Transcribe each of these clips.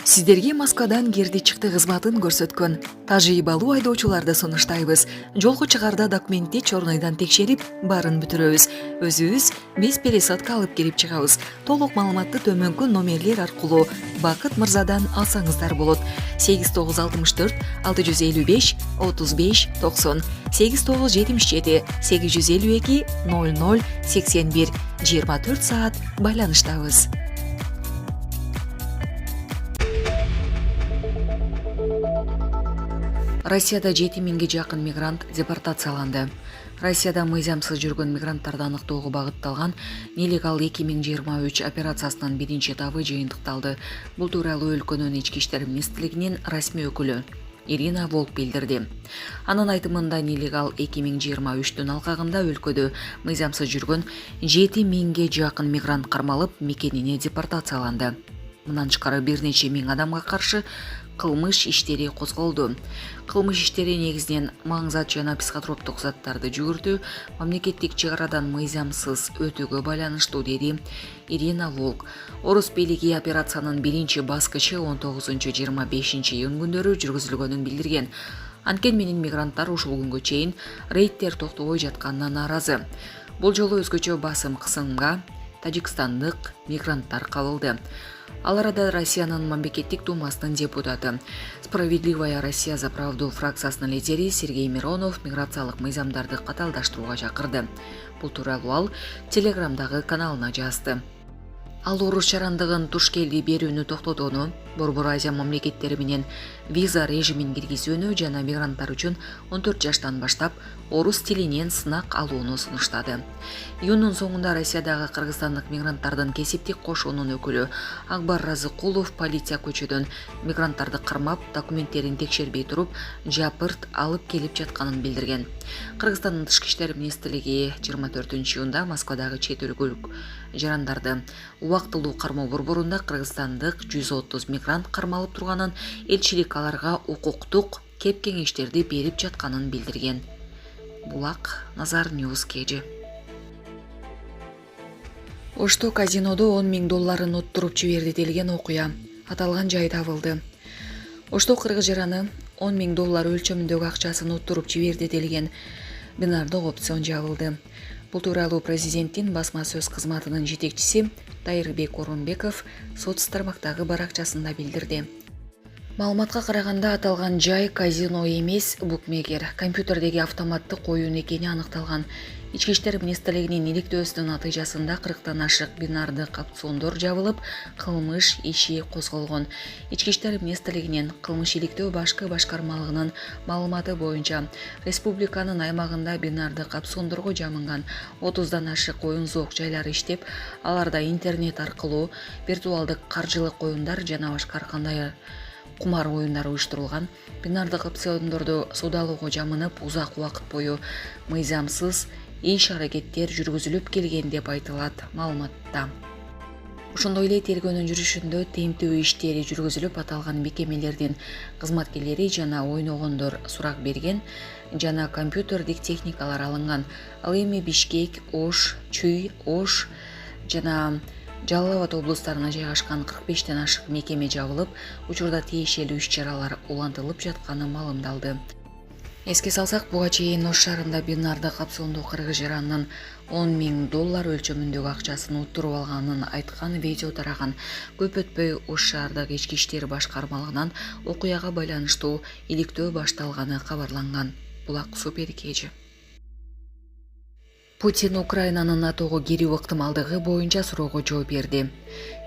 Сиздерге Москвадан кирди чыкты кызматын көрсөткөн тажрыйбалуу айдоочуларды сунуштайбыз. Жолго чыгарда документти чорнойдон текшерип, баарын бүтүрөбүз. Өзүбүз бес пересадка алып келип чыгабыз. Толук маалыматты төмөнкү номерлер аркылуу Бакыт мырзадан алсаңыздар болот. 8964 655 35 90 8977 852 00 81 24 саат байланыштабыз. Россияда 7000ге жакын мигрант депортацияланды. Россияда мыйзамсыз жүргөн мигранттарды аныктоого багытталган нелегал 2023 операциясынын биринчи этабы жыйынтыкталды. Бул тууралуу өлкөнүн ички иштер министрлигинин расмий өкүлү Ирина Волк билдирди. Анын айтымында нелегал 2023-түн алкагында өлкөдө мыйзамсыз жүргөн 7000ге жакын мигрант кармалып, мекенине депортацияланды. Мындан тышкары бир нече миң адамга каршы кылмыш иштери козголду. Кылмыш иштери негизинен маңзат жана психотроптук заттарды жүгүртүү, мамлекеттик чек арадан мыйзамсыз өтүүгө байланыштуу, деди Ирина Волк. Орус бийлиги операциянын биринчи баскычы 19-25 июнь күндөрү жүргүзүлгөнүн билдирген. Анткени менен мигранттар ушул күнгө чейин рейдтер токтобой жатканына нааразы. Бул жолу өзгөчө басым кысымга тажикстандык мигранттар кабылды. Ал арада Россиянын мамлекеттик думасынын депутаты, Справедливая Россия за правду фракциясынын лидери Сергей Миронов миграциялык мыйзамдарды катаалдаштырууга чакырды. Бул тууралуу ал Телеграмдагы каналына жазды. Ал орус жарандыгын туш келди берүүнү токтотууну, Борбор Азия мамлекеттери менен виза режимин киргизүүнү жана мигранттар үчүн 14 жаштан баштап орус тилинен сынак алууну сунуштады. Июндун соңунда Россиядагы кыргызстандык мигранттардын кесиптик кошуунун өкүлү Акбар Разыкулов полиция көчөдөн мигранттарды кармап, документтерин текшербей туруп, жапырт алып келип жатканын билдирген. Кыргызстандын тышкы иштер министрлиги 24-июнда Москвадагы чет өлкөлүк жарандарды убактылуу кармоо борборунда кыргызстандык 130 мигрант кармалып турганын, элчилик аларга укуктук кеп кеңештерди берип жатканын билдирген. Булак Назар Ньюс кежи. Ошто казинодо 10 000 долларын уттуруп жиберди делген окуя. Аталган жай табылды. Ошто кыргыз жараны 10 000 доллар өлчөмүндөгү акчасын уттуруп жиберди делген бинардык опцион жабылды. Бул тууралуу президенттин басма сөз кызматынын жетекчиси Тайырбек Орунбеков соц тармактагы баракчасында билдирди. Маалыматка караганда аталган жай казино эмес, букмекер, компьютердеги автоматтык оюн экени аныкталган. Ички иштер министрлигинин иликтөөсүнүн натыйжасында 40тан ашык бинардык опциондор жабылып, кылмыш иши козголгон. Ички иштер министрлигинин кылмыш иликтөө башкы башкармалыгынын маалыматы боюнча, республиканын аймагында бинардык опциондорго жамынган 30дан ашык оюн-зоок жайлары иштеп, аларда интернет аркылуу виртуалдык каржылык оюндар жана башка ар кандай кумар оюндар уюштурулган. Бинардык опциондорду суудалоого жамынып, узак убакыт бою мыйзамсыз иш-аракеттер жүргүзүлүп келген деп айтылат маалыматта. Ошондой эле тергөөнүн жүрүшүндө темтөө иштери жүргүзүлүп, аталган мекемелердин кызматкерлери жана ойногондор сурак берген жана компьютердик техникалар алынган. Ал эми Бишкек, Ош, Чүй, Ош жана Жалал Абад облустарына жайгашкан 45тен ашык мекеме жабылып, учурда тиешелүү иш-чаралар улантылып жатканы маалымдалды. Эске салсак, буга чейин Ош шаарында бинардык опционду кыргыз жаранынын 10 000 доллар өлчөмүндөгү акчасын уттуруп алганын айткан видео тараган. Көп өтпөй Ош шаардагы ички иштер башкармалыгынан окуяга байланыштуу иликтөө башталганы кабарланган. Булак Супер кежи. Путин Украинанын НАТОго кирүү ыктымалдыгы боюнча суроого жооп берди.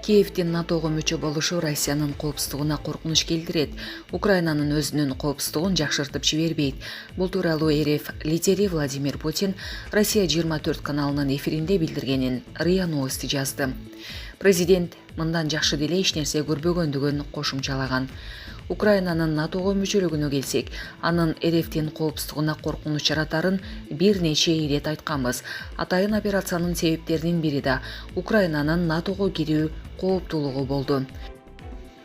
Киевдин НАТОго мүчө болушу Россиянын коопсуздугуна коркунуч келтирет. Украинанын өзүнүн коопсуздугун жакшыртып жибербейт. Бул тууралуу РФ лидери Владимир Путин Россия 24 каналынын эфиринде билдиргенин РИА Новости жазды. Президент мындан жакшы деле эч нерсе көрбөгөндүгүн кошумчалаган. Украинанын НАТОго мүчөлүгүнө келсек, анын РФтин коопсуздугуна коркунуч жаратарын бир нече ирет айтканбыз. Атайын операциянын себептеринин бири да Украинанын НАТОго кирүү кооптуулугу болду.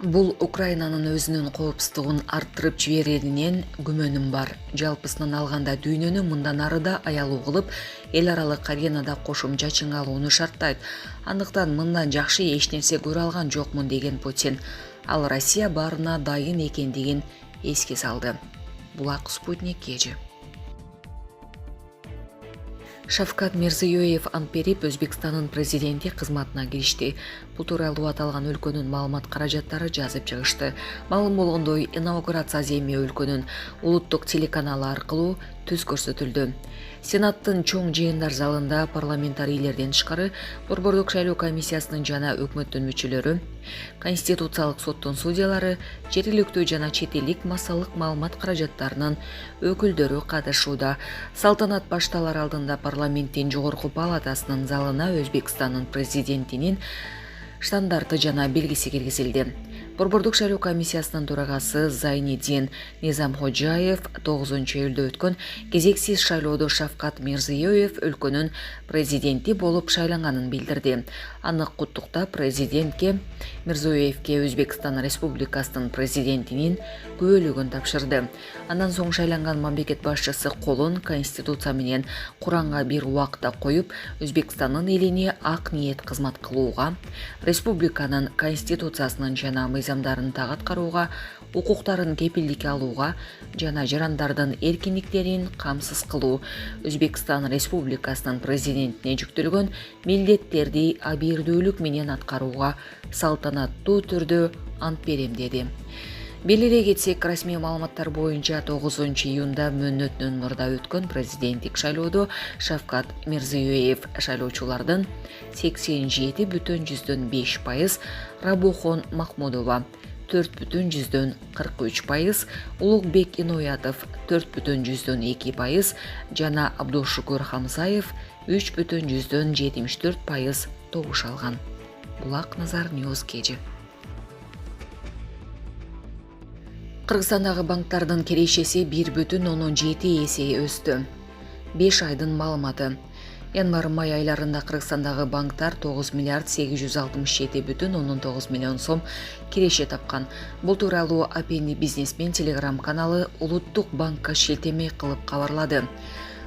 Бул Украинанын өзүнүн коопсуздугун арттырып жибереринен күмөнүм бар. Жалпысынан алганда дүйнөнү мындан ары да аялуу кылып, эл аралык аренада кошумча чыңалууну шарттайт. Андыктан мындан жакшы эч нерсе көрө алган жокмун, деген Путин. Ал Россия барына дайын экендигин эске салды. Булак Спутник кежи. Шавкат Мирзиёев ант берип Өзбекстандын президенти кызматына киришти. Бул тууралуу аталган өлкөнүн маалымат каражаттары жазып чыгышты. Маалым болгондой, инаугурация аземи өлкөнүн улуттук телеканалы аркылуу түз көрсөтүлдү. Сенаттын чоң жыйындар залында парламентарийлерден тышкары Борбордук шайлоо комиссиясынын жана өкмөттүн мүчөлөрү, Конституциялык соттун судьялары, жергиликтүү жана чет элдик массалык маалымат каражаттарынын өкүлдөрү катышууда. Салтанат башталар алдында парламенттин жогорку палатасынын залына Өзбекстандын президентинин штандарты жана белгиси киргизилди. Борбордук шайлоо комиссиясынын төрагасы Зайниддин Низамходжаев 9-июлда өткөн кезексиз шайлоодо Шавкат Мирзиёев өлкөнүн президенти болуп шайланганын билдирди. Аны куттуктап президентке Мирзиёевке Өзбекстан Республикасынын президентинин күбөлүгүн тапшырды. Андан соң шайланган мамлекет башчысы колун Конституция менен Куранга бир убакта коюп, Өзбекстандын элине ак ниет кызмат кылууга, республиканын конституциясынын жана мыйзамдарын так аткарууга, укуктарын кепилдикке алууга жана жарандардын эркиндиктерин камсыз кылуу Өзбекстан Республикасынын президентине жүктөлгөн милдеттерди абийирдүүлүк менен аткарууга салтанаттуу түрдө ант берем деди. Белгилей кетсек, расмий маалыматтар боюнча 9-июнда мөөнөтүнөн мурда өткөн президенттик шайлоодо Шавкат Мирзиёев шайлоочулардын 87,5%, Рабохон Махмудова 4,43%, Улукбек Иноятов 4,2% жана Абдушукур Хамзаев 3,74% добуш алган. Булак Назар Ньюс кежи. Кыргызстандагы банктардын кирешеси 1,17 эсе өстү. 5 айдын маалыматы. Январь-май айларында Кыргызстандагы банктар 9 миллиард 867,9 миллион сом киреше тапкан. Бул тууралуу Апени бизнесмен телеграм каналы Улуттук банкка шилтеме кылып кабарлады.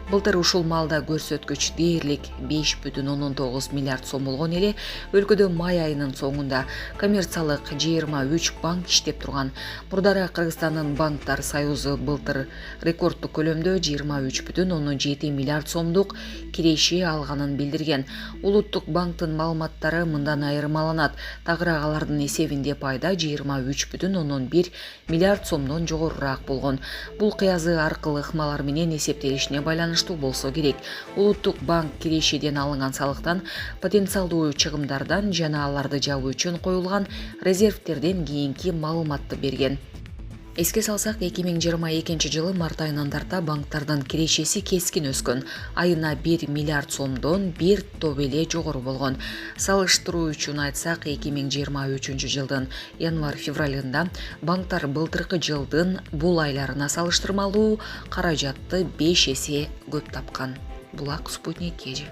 Былтыр ушул маалда көрсөткүч дээрлик 5,19 миллиард сом болгон эле, өлкөдө май айынын соңунда коммерциялык 23 банк иштеп турган. Мурдара Кыргызстандын банктар союзу былтыр рекорддук көлөмдө 23,17 миллиард сомдук киреше алганын билдирген. Улуттук банктын маалыматтары мындан айырмаланат. Тагыраак алардын эсебинде пайда 23,11 миллиард сомдон жогорураак болгон. Бул кыязы аркылы ыкмалар менен эсептелишине байланыштуу болсо керек. Улуттук банк кирешеден алынган салыктан, потенциалдуу чыгымдардан жана аларды жабуу үчүн коюлган резервтерден кийинки маалыматты берген. Эске салсак, 2022 жылы март айынан тарта банктардын кирешеси кескин өскөн. Айына 1 миллиард сомдон 1 топ эле жогору болгон. Салыштыруу үчүн айтсак, 2023 жылдын январь-февралында банктар былтыркы жылдын бул айларына салыштырмалуу каражатты 5 эсе көп тапкан. Булак Спутник кежи.